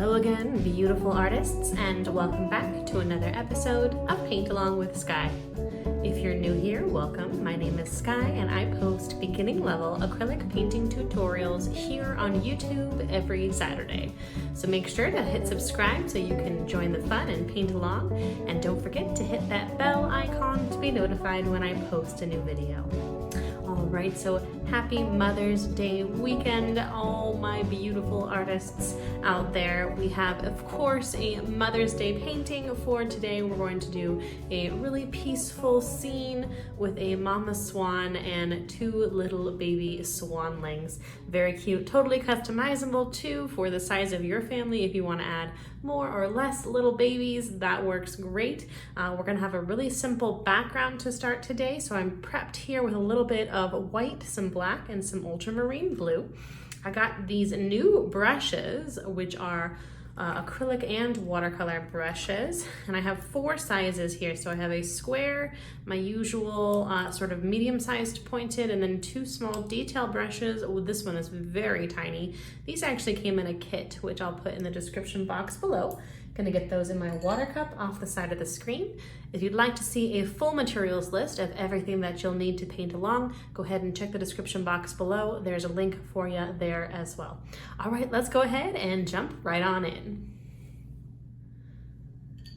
Hello again, beautiful artists, and welcome back to another episode of Paint Along with Skye. If you're new here, welcome. My name is Skye, and I post beginning level acrylic painting tutorials here on YouTube every Saturday. So make sure to hit subscribe so you can join the fun and paint along, and don't forget to hit that bell icon to be notified when I post a new video. Alright, so happy Mother's Day weekend, all my beautiful artists out there. We have, of course, a Mother's Day painting for today. We're going to do a really peaceful scene with a mama swan and two little baby swanlings. Very cute, totally customizable too for the size of your family. If you want to add more or less little babies, that works great. We're going to have a really simple background to start today, so I'm prepped here with a little bit of white, some black, and some ultramarine blue. I got these new brushes, which are acrylic and watercolor brushes, and I have 4 sizes here. So I have a square, my usual sort of medium-sized pointed, and then 2 small detail brushes. Oh, this one is very tiny. These actually came in a kit, which I'll put in the description box below. Gonna get those in my water cup off the side of the screen. If you'd like to see a full materials list of everything that you'll need to paint along, go ahead and check the description box below. There's a link for you there as well. All right, let's go ahead and jump right on in.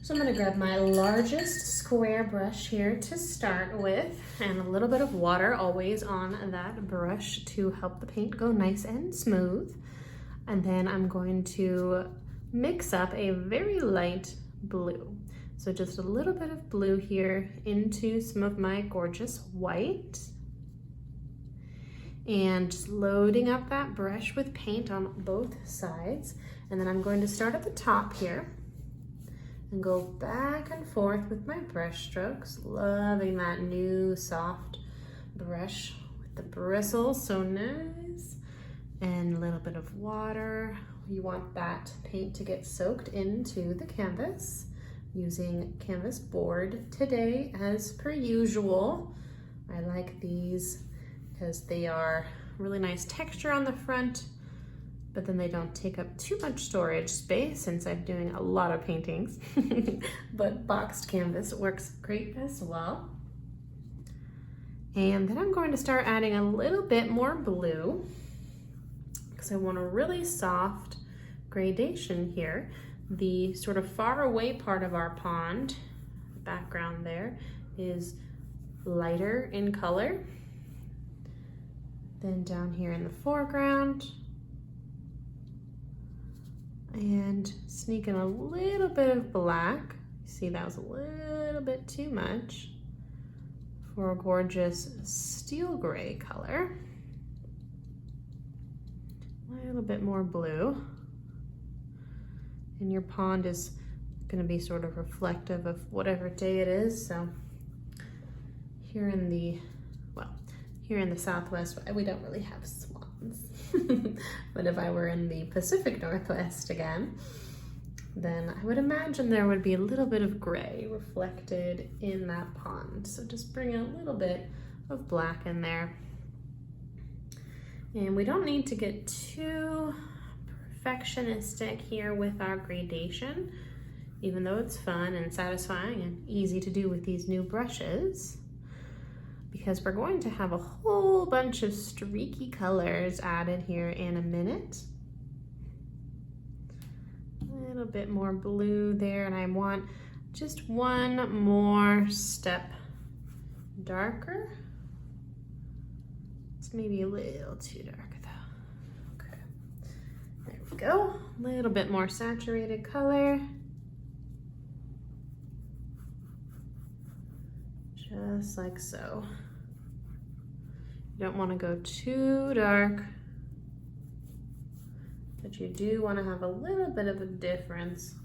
So I'm gonna grab my largest square brush here to start with, and a little bit of water always on that brush to help the paint go nice and smooth. And then I'm going to mix up a very light blue. So just a little bit of blue here into some of my gorgeous white. And just loading up that brush with paint on both sides. And then I'm going to start at the top here and go back and forth with my brush strokes. Loving that new soft brush with the bristles, so nice. And a little bit of water. You want that paint to get soaked into the canvas. Using canvas board today as per usual. I like these because they are really nice texture on the front, but then they don't take up too much storage space since I'm doing a lot of paintings. But boxed canvas works great as well. And then I'm going to start adding a little bit more blue, because I want a really soft gradation here. The sort of far away part of our pond, the background there, is lighter in color than down here in the foreground. And sneak in a little bit of black. See, that was a little bit too much for a gorgeous steel gray color. A little bit more blue. And your pond is going to be sort of reflective of whatever day it is. So here in the Southwest, we don't really have swans. But if I were in the Pacific Northwest again, then I would imagine there would be a little bit of gray reflected in that pond. So just bring a little bit of black in there. And we don't need to get too perfectionistic here with our gradation, even though it's fun and satisfying and easy to do with these new brushes, because we're going to have a whole bunch of streaky colors added here in a minute. A little bit more blue there, and I want just one more step darker. It's maybe a little too dark though. Okay, there we go. A little bit more saturated color. Just like so. You don't want to go too dark, but you do want to have a little bit of a difference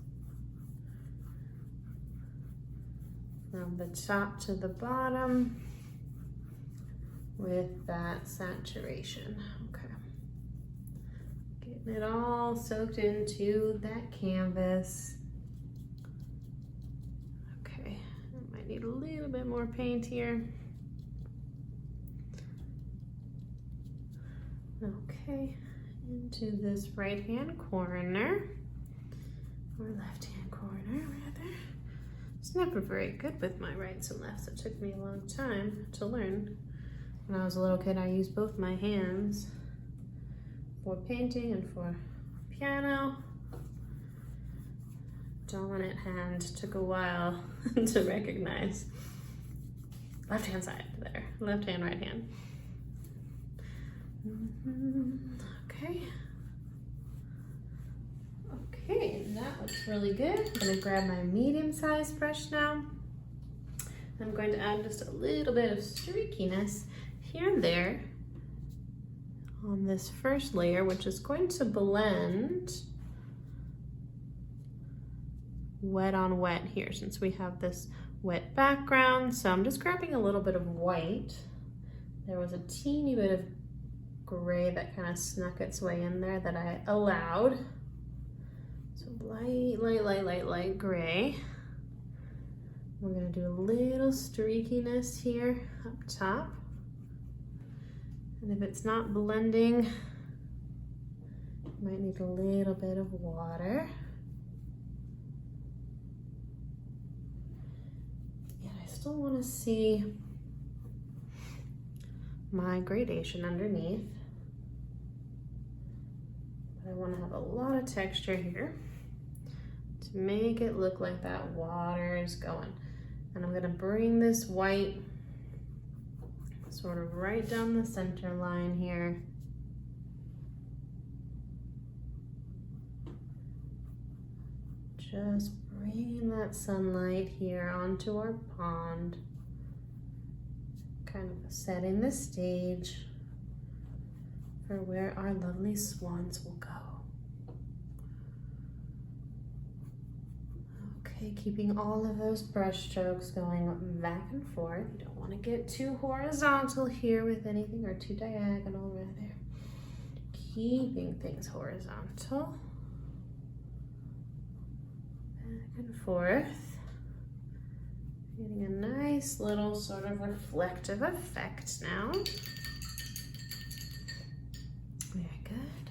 from the top to the bottom with that saturation. Okay, getting it all soaked into that canvas. Okay, I might need a little bit more paint here. Okay, into this right hand corner. or left-hand corner, rather. It's never very good with my rights and lefts. It took me a long time to learn. When I was a little kid, I used both my hands for painting and for piano. Dominant hand took a while to recognize. Left hand side there, left hand, right hand. Okay. Okay, that looks really good. I'm gonna grab my medium-sized brush now. I'm going to add just a little bit of streakiness here and there on this first layer, which is going to blend wet on wet here since we have this wet background. So I'm just grabbing a little bit of white. There was a teeny bit of gray that kind of snuck its way in there that I allowed. So light gray. We're gonna do a little streakiness here up top. And if it's not blending, you might need a little bit of water. Yet I still wanna see my gradation underneath. But I wanna have a lot of texture here to make it look like that water is going. And I'm gonna bring this white sort of right down the center line here. Just bringing that sunlight here onto our pond. Kind of setting the stage for where our lovely swans will go. Okay, keeping all of those brush strokes going back and forth. You don't want to get too horizontal here with anything, or too diagonal rather. Keeping things horizontal. Back and forth. Getting a nice little sort of reflective effect now. Very good.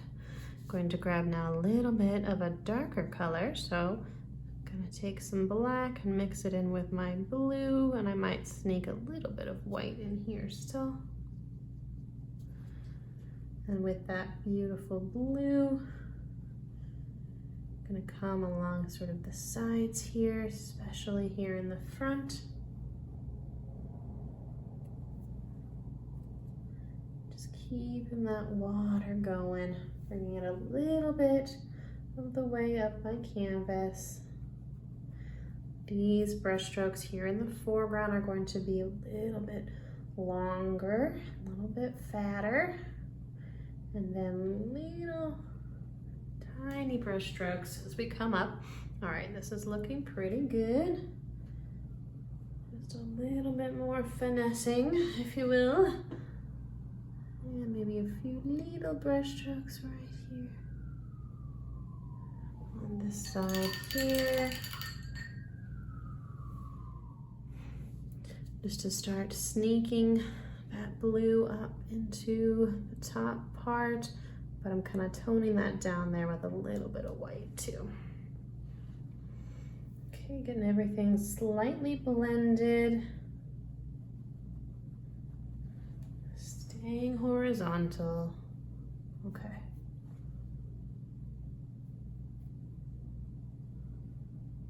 Going to grab now a little bit of a darker color, so I'm gonna take some black and mix it in with my blue, and I might sneak a little bit of white in here still. And with that beautiful blue, I'm gonna come along sort of the sides here, especially here in the front. Just keeping that water going, bringing it a little bit of the way up my canvas. These brush strokes here in the foreground are going to be a little bit longer, a little bit fatter, and then little tiny brush strokes as we come up. All right, this is looking pretty good. Just a little bit more finessing, if you will. And maybe a few little brush strokes right here. On this side here. Just to start sneaking that blue up into the top part, but I'm kind of toning that down there with a little bit of white too. Okay, getting everything slightly blended. Staying horizontal. Okay.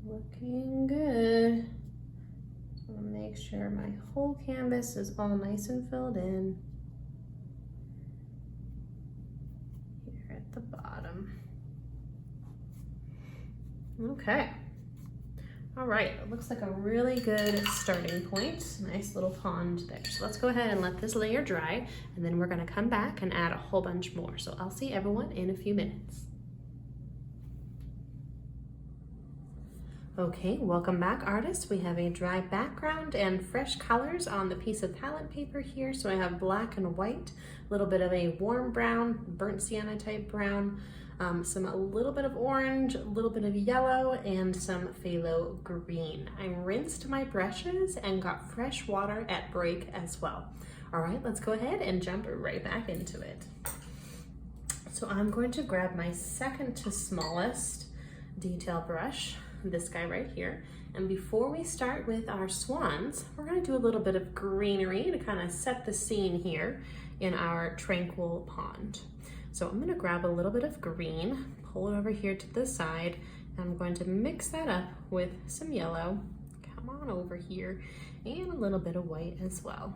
Looking good. I'll make sure my whole canvas is all nice and filled in. Here at the bottom. Okay. All right, it looks like a really good starting point. Nice little pond there. So let's go ahead and let this layer dry, and then we're gonna come back and add a whole bunch more. So I'll see everyone in a few minutes. Okay, welcome back, artists. We have a dry background and fresh colors on the piece of palette paper here. So I have black and white, a little bit of a warm brown, burnt sienna type brown, a little bit of orange, a little bit of yellow, and some phthalo green. I rinsed my brushes and got fresh water at break as well. All right, let's go ahead and jump right back into it. So I'm going to grab my second to smallest detail brush, this guy right here. And before we start with our swans, we're gonna do a little bit of greenery to kind of set the scene here in our tranquil pond. So I'm gonna grab a little bit of green, pull it over here to the side, and I'm going to mix that up with some yellow. Come on over here, and a little bit of white as well.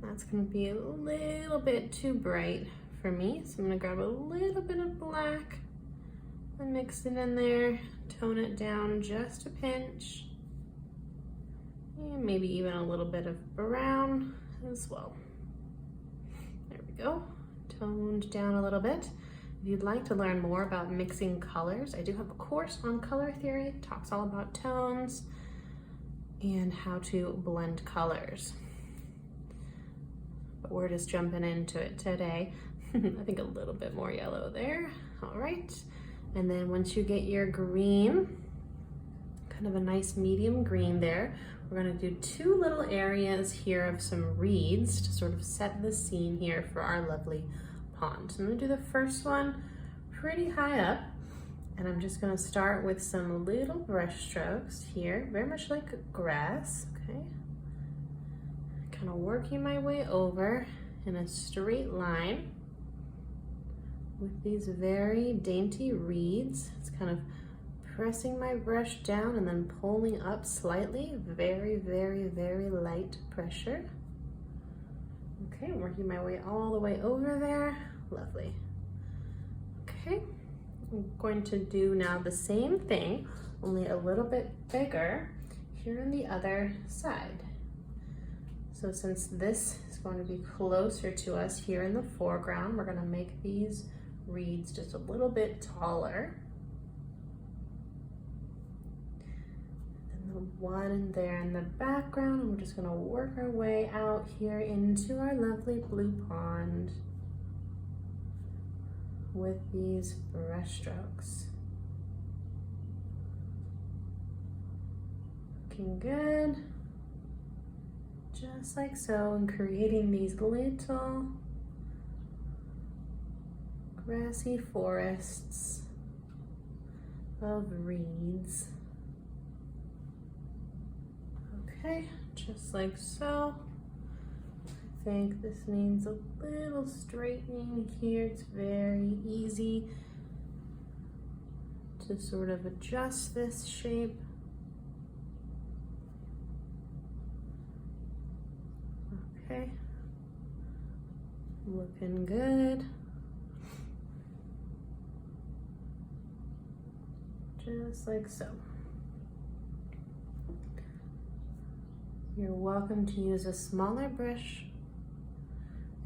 That's gonna be a little bit too bright for me, so I'm gonna grab a little bit of black and mix it in there, tone it down just a pinch, and maybe even a little bit of brown as well. There we go, toned down a little bit. If you'd like to learn more about mixing colors, I do have a course on color theory. It talks all about tones and how to blend colors. But we're just jumping into it today. I think a little bit more yellow there. All right. And then once you get your green, kind of a nice medium green there, we're gonna do two little areas here of some reeds to sort of set the scene here for our lovely pond. So I'm gonna do the first one pretty high up, and I'm just gonna start with some little brush strokes here, very much like grass, okay? Kind of working my way over in a straight line with these very dainty reeds. It's kind of pressing my brush down and then pulling up slightly. Very, very, very light pressure. Okay, working my way all the way over there. Lovely. Okay, I'm going to do now the same thing, only a little bit bigger here on the other side. So since this is going to be closer to us here in the foreground, we're going to make these reeds just a little bit taller. And the one there in the background, and we're just going to work our way out here into our lovely blue pond with these brush strokes. Looking good. Just like so, and creating these little grassy forests of reeds. Okay, just like so. I think this needs a little straightening here. It's very easy to sort of adjust this shape. Okay, looking good. Just like so. You're welcome to use a smaller brush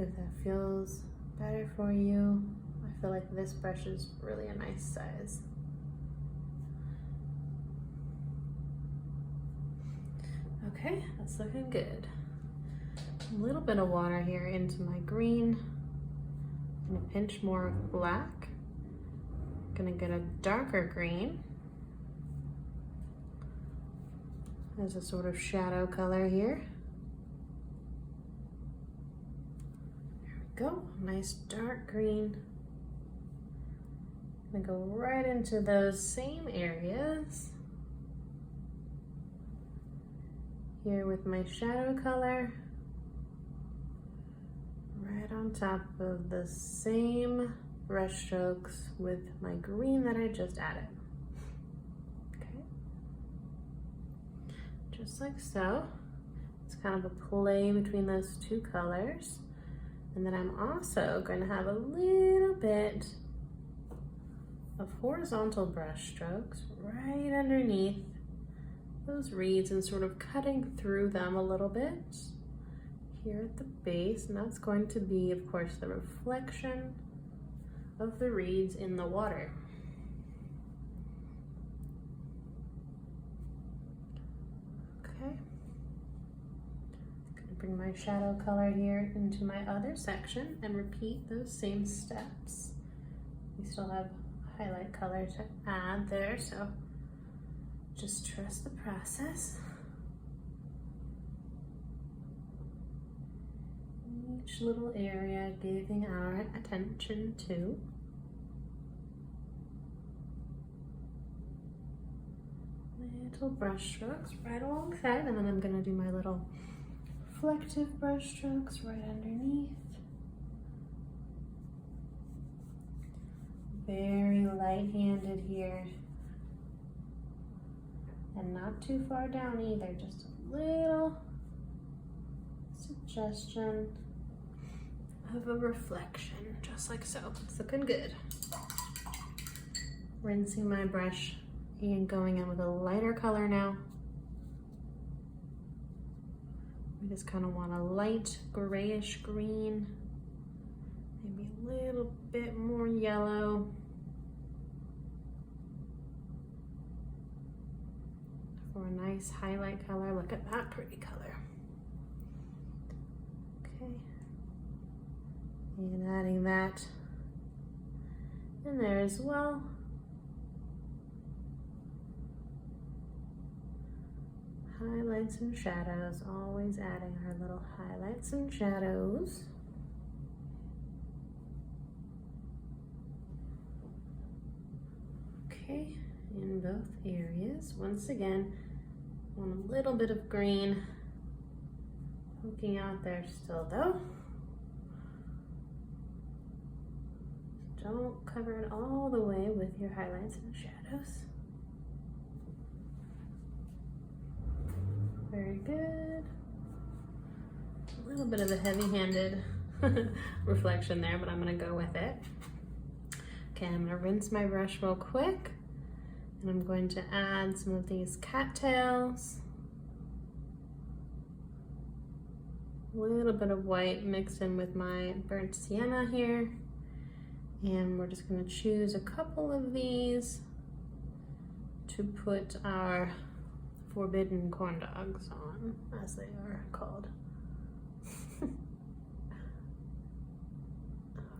if that feels better for you. I feel like this brush is really a nice size. Okay, that's looking good. A little bit of water here into my green and a pinch more of black. Gonna get a darker green as a sort of shadow color here. There we go, nice dark green. Gonna go right into those same areas here with my shadow color, right on top of the same brush strokes with my green that I just added. Okay, just like so. It's kind of a play between those two colors. And then I'm also going to have a little bit of horizontal brush strokes right underneath those reeds and sort of cutting through them a little bit here at the base. And that's going to be, of course, the reflection of the reeds in the water. Okay. Gonna bring my shadow color here into my other section and repeat those same steps. We still have highlight color to add there, so just trust the process. Each little area giving our attention to. little brush strokes right alongside, and then I'm gonna do my little reflective brush strokes right underneath. Very light-handed here. And not too far down either, just a little suggestion of a reflection, just like so. It's looking good. Rinsing my brush and going in with a lighter color now. We just kind of want a light grayish green, maybe a little bit more yellow. For a nice highlight color. Look at that pretty color. Okay. And adding that in there as well. Highlights and shadows, always adding our little highlights and shadows. Okay, in both areas. Once again, want a little bit of green poking out there still though. Don't cover it all the way with your highlights and shadows. Very good. A little bit of a heavy-handed reflection there, but I'm gonna go with it. Okay, I'm gonna rinse my brush real quick, and I'm going to add some of these cattails. A little bit of white mixed in with my burnt sienna here. And we're just gonna choose a couple of these to put our forbidden corn dogs on, as they are called.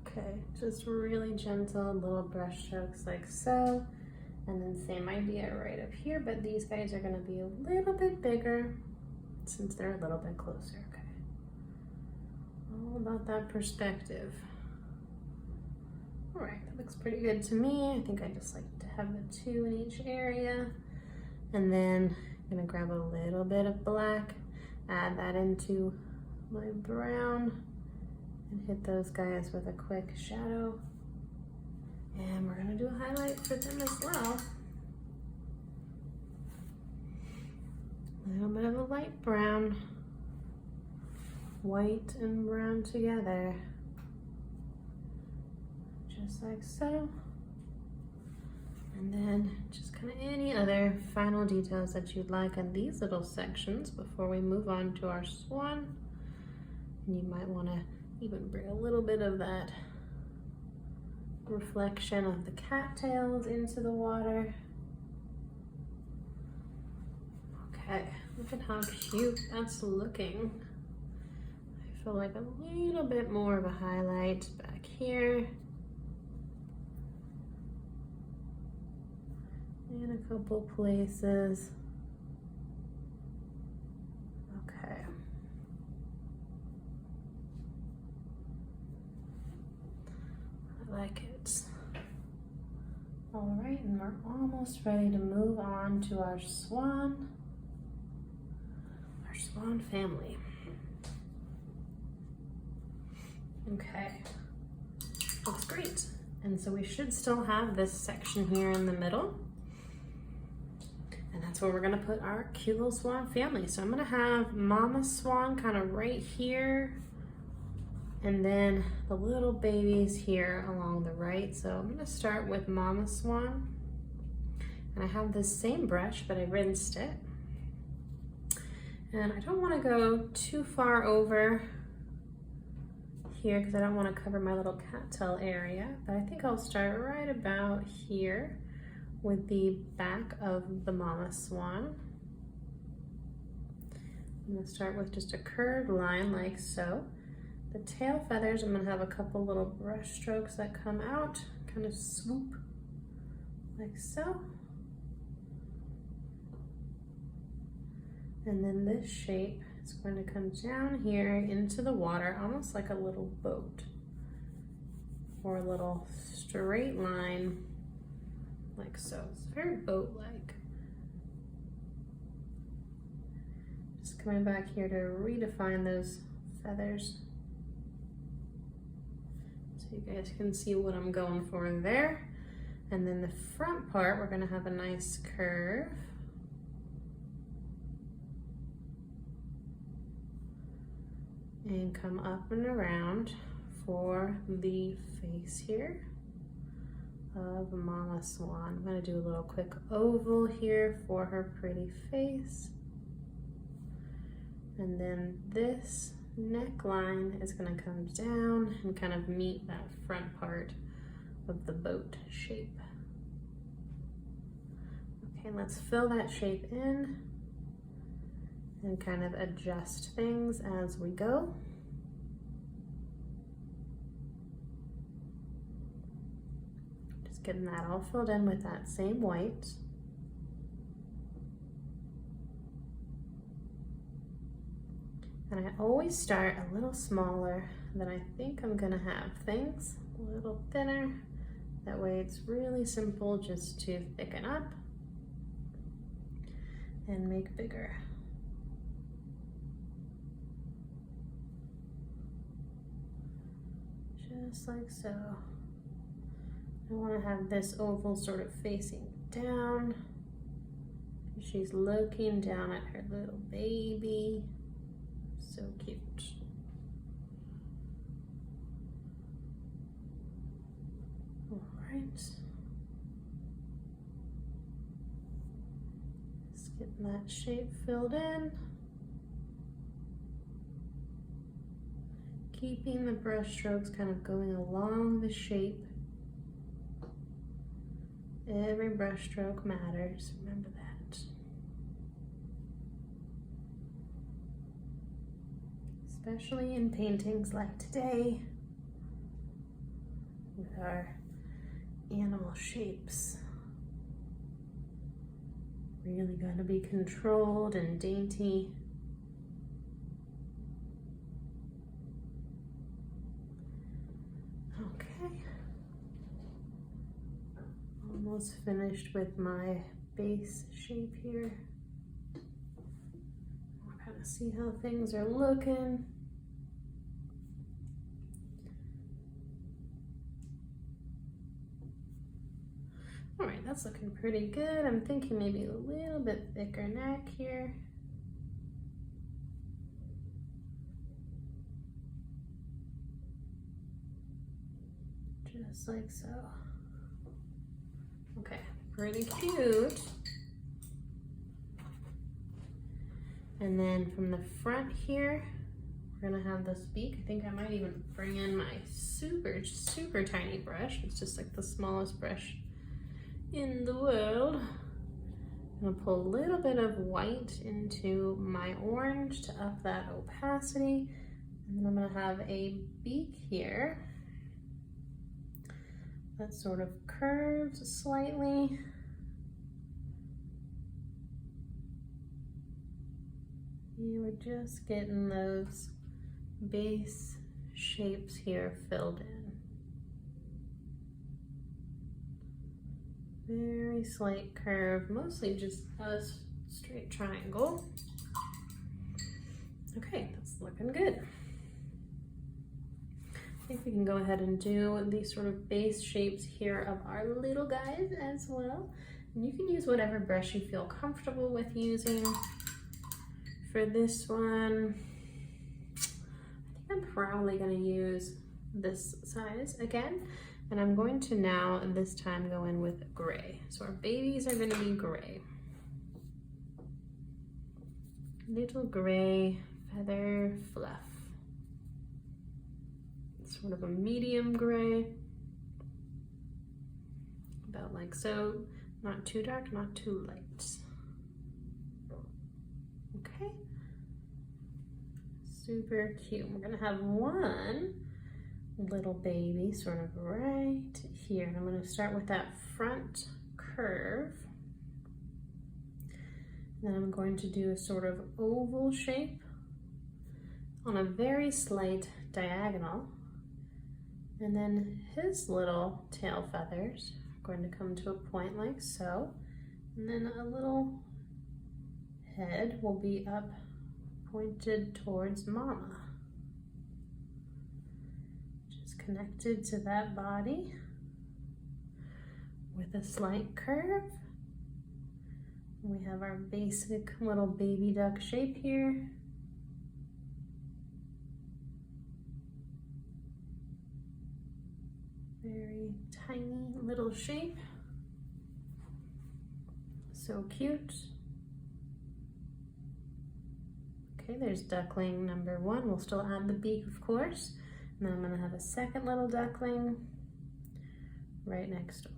Okay, just really gentle little brush strokes like so. And then same idea right up here, but these guys are gonna be a little bit bigger since they're a little bit closer, okay? All about that perspective. All right, that looks pretty good to me. I think I just like to have the two in each area. And then I'm gonna grab a little bit of black, add that into my brown, and hit those guys with a quick shadow. And we're gonna do a highlight for them as well. A little bit of a light brown, white and brown together. Just like so. And then just kind of any other final details that you'd like on these little sections before we move on to our swan. And you might want to even bring a little bit of that reflection of the cattails into the water. Okay, look at how cute that's looking. I feel like a little bit more of a highlight back here. In a couple places. Okay. I like it. All right, and we're almost ready to move on to our swan family. Okay, looks great. And so we should still have this section here in the middle. And that's where we're gonna put our cute little swan family. So I'm gonna have Mama Swan kind of right here, and then the little babies here along the right. So I'm gonna start with Mama Swan. And I have this same brush, but I rinsed it. And I don't wanna go too far over here because I don't wanna cover my little cattail area, but I think I'll start right about here with the back of the Mama Swan. I'm gonna start with just a curved line like so. The tail feathers, I'm gonna have a couple little brush strokes that come out, kind of swoop like so. And then this shape is going to come down here into the water, almost like a little boat or a little straight line like so. It's very boat-like. coming back here to redefine those feathers so you guys can see what I'm going for there. And then the front part, we're gonna have a nice curve. And come up and around for the face here of Mama Swan. I'm gonna do a little quick oval here for her pretty face. And then this neckline is gonna come down and kind of meet that front part of the boat shape. Okay, let's fill that shape in and kind of adjust things as we go. Just getting that all filled in with that same white. And I always start a little smaller than I think I'm gonna have things, a little thinner. That way it's really simple just to thicken up and make bigger. Just like so. I wanna have this oval sort of facing down. She's looking down at her little baby. So cute. All right. Just getting that shape filled in. Keeping the brush strokes kind of going along the shape. Every brush stroke matters, remember that. Especially in paintings like today with our animal shapes. Really gotta be controlled and dainty. Okay. Almost finished with my base shape here. We'll kind of see how things are looking. All right, that's looking pretty good. I'm thinking maybe a little bit thicker neck here. Just like so. Okay, pretty cute. And then from the front here, we're gonna have this beak. I think I might even bring in my super, super tiny brush. It's just like the smallest brush in the world. I'm gonna pull a little bit of white into my orange to up that opacity. And then I'm gonna have a beak here that sort of curves slightly. You were just getting those base shapes here filled in. Very slight curve, mostly just a straight triangle. Okay, that's looking good. I think we can go ahead and do these sort of base shapes here of our little guys as well. And you can use whatever brush you feel comfortable with using. For this one, I think I'm probably gonna use this size again. And I'm going to now, this time, go in with gray. So our babies are gonna be gray. Little gray feather fluff. Sort of a medium gray. About like so. Not too dark, not too light. Okay. Super cute. We're gonna have one little baby sort of right here. And I'm gonna start with that front curve. Then I'm going to do a sort of oval shape on a very slight diagonal. And then his little tail feathers are going to come to a point like so. And then a little head will be up pointed towards mama. Just connected to that body with a slight curve. We have our basic little baby duck shape here. Very tiny little shape. So cute. Okay, there's duckling number one. We'll still add the beak, of course. And then I'm gonna have a second little duckling right next door.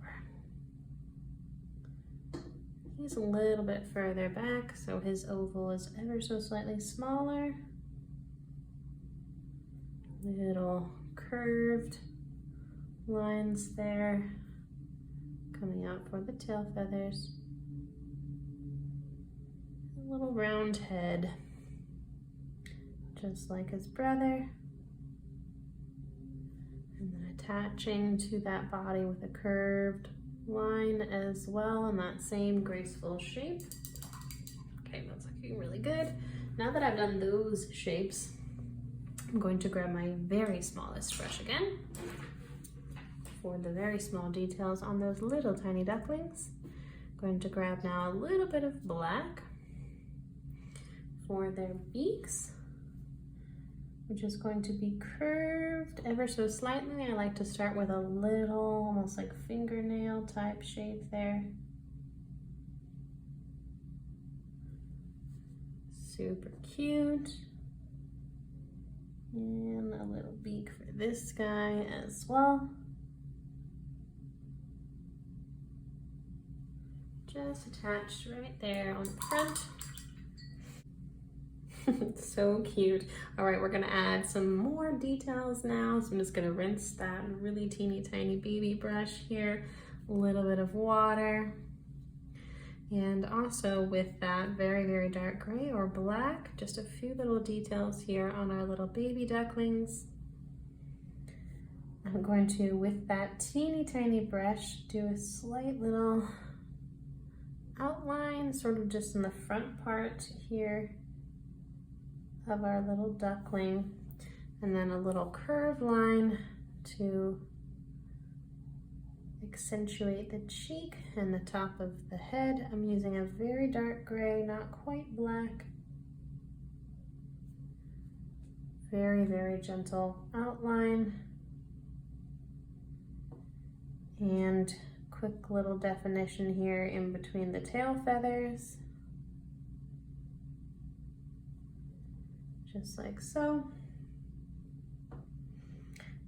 He's a little bit further back, so his oval is ever so slightly smaller. Little curved lines there, coming out for the tail feathers. A little round head, just like his brother. And then attaching to that body with a curved line as well in that same graceful shape. Okay, that's looking really good. Now that I've done those shapes, I'm going to grab my very smallest brush again for the very small details on those little tiny ducklings. I'm going to grab now a little bit of black for their beaks, which is going to be curved ever so slightly. I like to start with a little, almost like fingernail type shape there. Super cute. And a little beak for this guy as well. Just attached right there on the front. So cute. All right, we're gonna add some more details now. So I'm just gonna rinse that really teeny tiny baby brush here, a little bit of water. And also with that very, very dark gray or black, just a few little details here on our little baby ducklings. I'm going to, with that teeny tiny brush, do a slight little outline, sort of just in the front part here of our little duckling, and then a little curved line to accentuate the cheek and the top of the head. I'm using a very dark gray, not quite black. Very, very gentle outline. And quick little definition here in between the tail feathers. Just like so.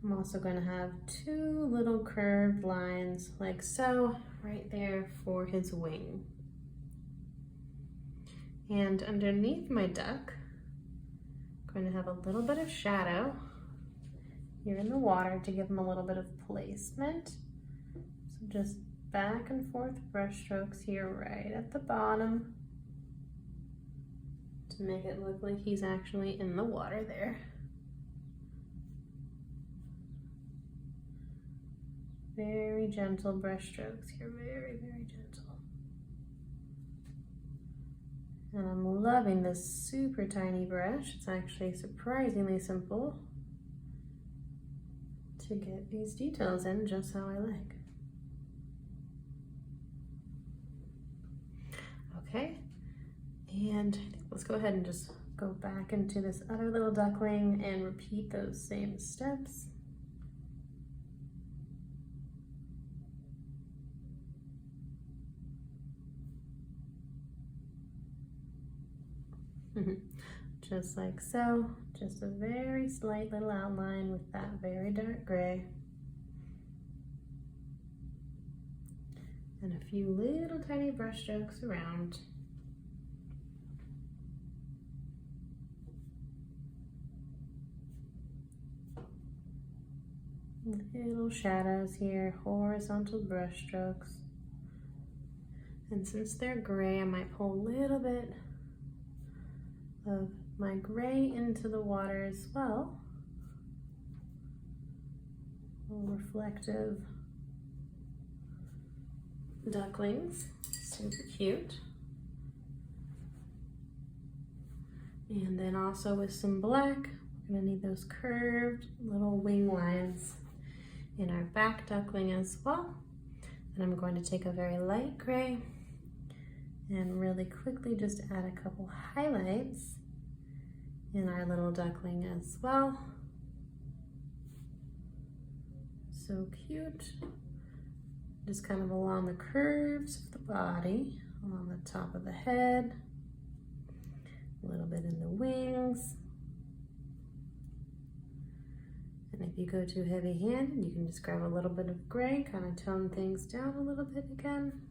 I'm also going to have two little curved lines like so right there for his wing. And underneath my duck, I'm going to have a little bit of shadow here in the water to give him a little bit of placement. So just back and forth brush strokes here right at the bottom to make it look like he's actually in the water there. Very gentle brush strokes here, very, very gentle. And I'm loving this super tiny brush. It's actually surprisingly simple to get these details in just how I like. Okay, and let's go ahead and just go back into this other little duckling and repeat those same steps. Just like so, just a very slight little outline with that very dark gray. And a few little tiny brush strokes around. Little shadows here, horizontal brush strokes. And since they're gray, I might pull a little bit of my gray into the water as well. A little reflective ducklings, super cute. And then also with some black, we're gonna need those curved little wing lines in our back duckling as well. And I'm going to take a very light gray and really quickly just add a couple highlights in our little duckling as well. So cute. Just kind of along the curves of the body, along the top of the head, a little bit in the wings. And if you go too heavy-handed, you can just grab a little bit of gray, kind of tone things down a little bit again.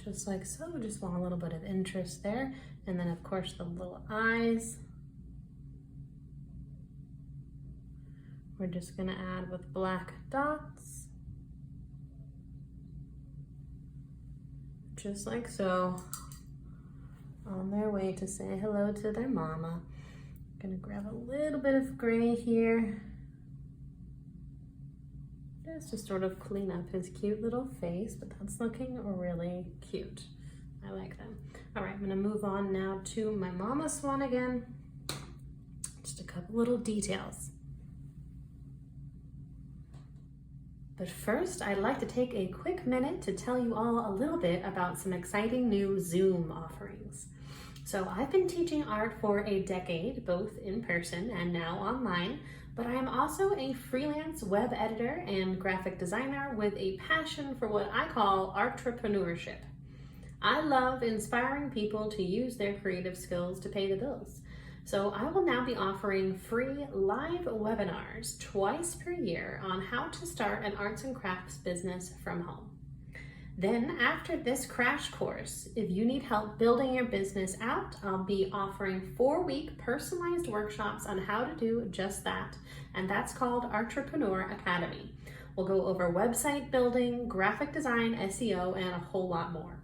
Just like so, just want a little bit of interest there. And then of course the little eyes. We're just gonna add with black dots. Just like so, on their way to say hello to their mama. Gonna grab a little bit of gray here. Just to sort of clean up his cute little face, but that's looking really cute. I like them. All right, I'm gonna move on now to my mama swan again. Just a couple little details. But first, I'd like to take a quick minute to tell you all a little bit about some exciting new Zoom offerings. So I've been teaching art for a decade, both in person and now online, but I am also a freelance web editor and graphic designer with a passion for what I call entrepreneurship. I love inspiring people to use their creative skills to pay the bills. So I will now be offering free live webinars twice per year on how to start an arts and crafts business from home. Then after this crash course, if you need help building your business out, I'll be offering 4-week personalized workshops on how to do just that. And that's called Entrepreneur Academy. We'll go over website building, graphic design, SEO, and a whole lot more.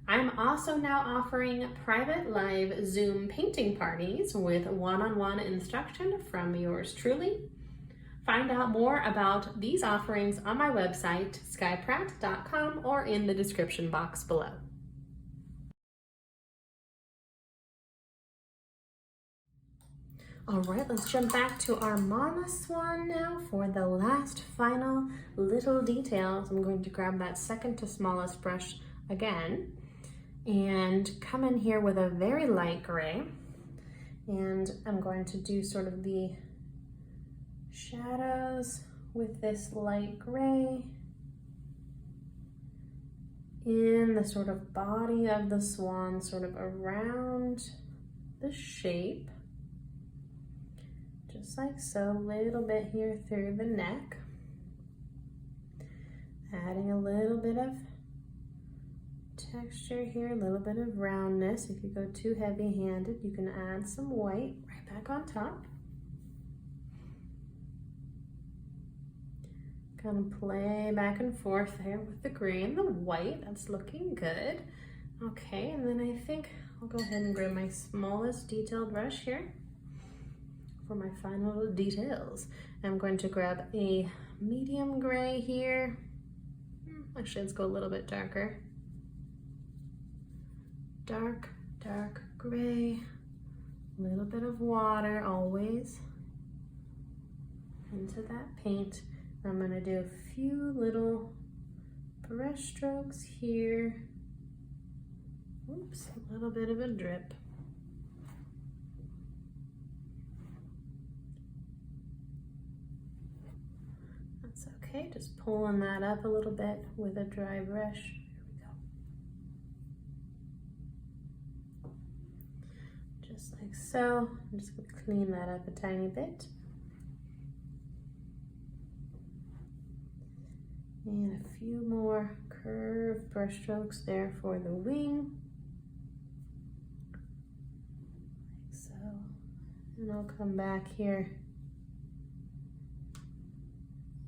I'm also now offering private live Zoom painting parties with one-on-one instruction from yours truly. Find out more about these offerings on my website, skyepratt.com, or in the description box below. All right, let's jump back to our mama swan now for the last final little details. I'm going to grab that second to smallest brush again and come in here with a very light gray. And I'm going to do sort of the shadows with this light gray in the sort of body of the swan, sort of around the shape, just like so. A little bit here through the neck, adding a little bit of texture here, a little bit of roundness. If you go too heavy-handed, you can add some white right back on top. Kind of play back and forth there with the gray and the white. That's looking good. Okay, and then I think I'll go ahead and grab my smallest detailed brush here for my final details. I'm going to grab a medium gray here. Actually, let's go a little bit darker. Dark, dark gray. A little bit of water always into that paint. I'm going to do a few little brush strokes here. Oops, a little bit of a drip. That's okay, just pulling that up a little bit with a dry brush. Here we go. Just like so. I'm just going to clean that up a tiny bit. And a few more curved brush strokes there for the wing. Like so. And I'll come back here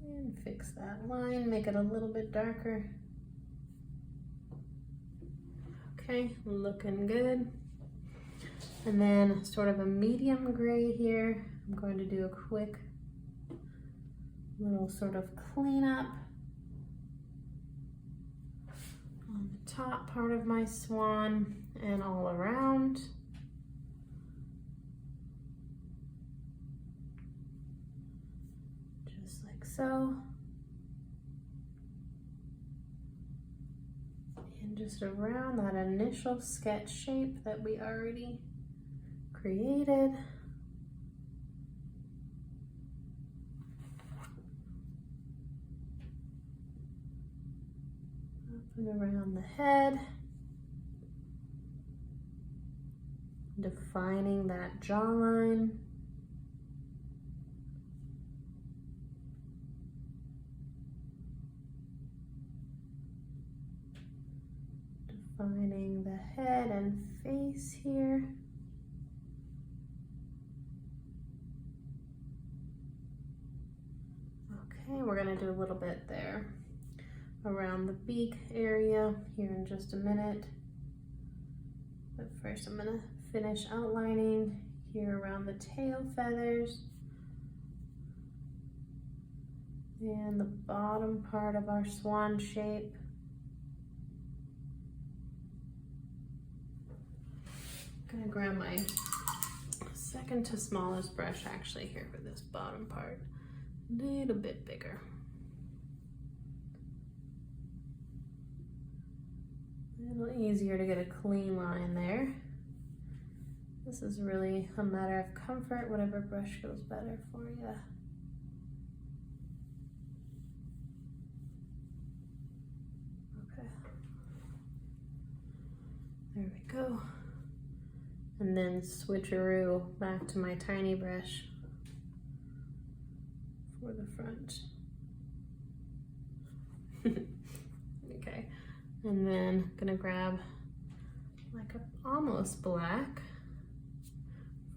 and fix that line, make it a little bit darker. Okay, looking good. And then sort of a medium gray here. I'm going to do a quick little sort of cleanup on the top part of my swan and all around. Just like so. And just around that initial sketch shape that we already created. Up and around the head. Defining that jawline. Defining the head and face here. Okay, we're gonna do a little bit there around the beak area here in just a minute. But first I'm gonna finish outlining here around the tail feathers and the bottom part of our swan shape. I'm gonna grab my second to smallest brush actually here for this bottom part. A little bit bigger. A little easier to get a clean line there. This is really a matter of comfort, whatever brush feels better for you. Okay. There we go. And then switcheroo back to my tiny brush for the front. Okay, and then gonna grab like a almost black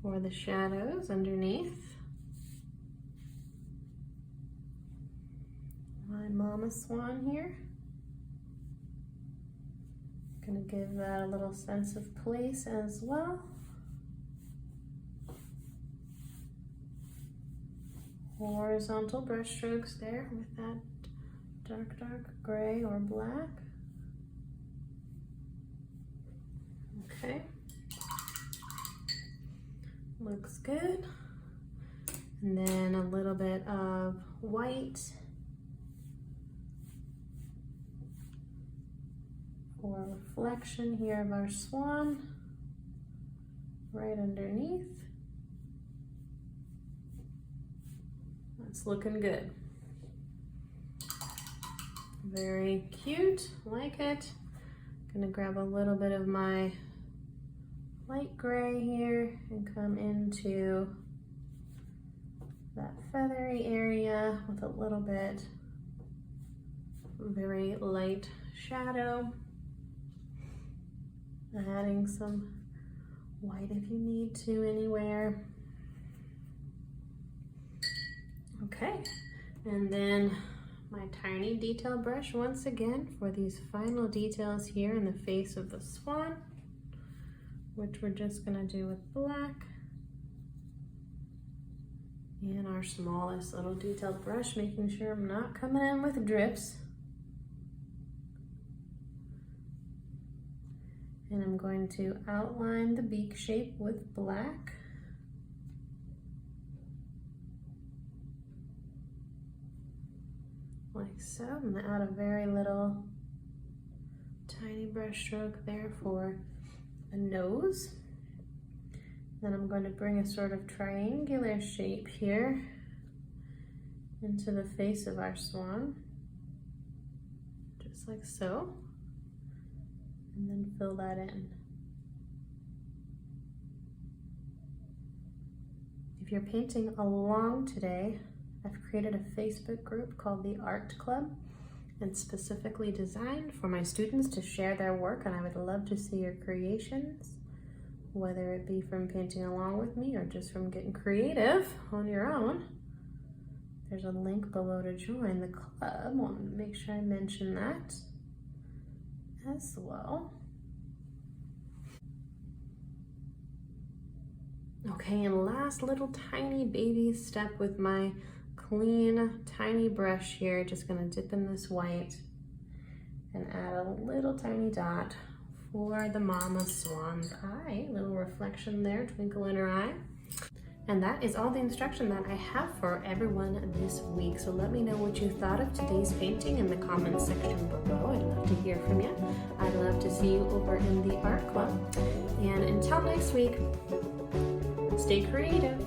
for the shadows underneath. My mama swan here. Gonna give that a little sense of place as well. Horizontal brush strokes there with that dark gray or black. Okay, looks good. And then a little bit of white for reflection here of our swan right underneath. It's looking good. Very cute, like it. Gonna grab a little bit of my light gray here and come into that feathery area with a little bit very light shadow. Adding some white if you need to anywhere. Okay, and then my tiny detail brush once again for these final details here in the face of the swan, which we're just gonna do with black. And our smallest little detailed brush, making sure I'm not coming in with drips. And I'm going to outline the beak shape with black. Like so. I'm gonna add a very little tiny brush stroke there for a nose. Then I'm going to bring a sort of triangular shape here into the face of our swan, just like so, and then fill that in. If you're painting along today, I've created a Facebook group called the Art Club, and specifically designed for my students to share their work, and I would love to see your creations, whether it be from painting along with me or just from getting creative on your own. There's a link below to join the club. Wanted to make sure I mention that as well. Okay, and last little tiny baby step with my clean tiny brush here. Just gonna dip in this white and add a little tiny dot for the mama swan's eye. Little reflection there, twinkle in her eye. And that is all the instruction that I have for everyone this week. So let me know what you thought of today's painting in the comments section below. I'd love to hear from you. I'd love to see you over in the art club. And until next week, stay creative.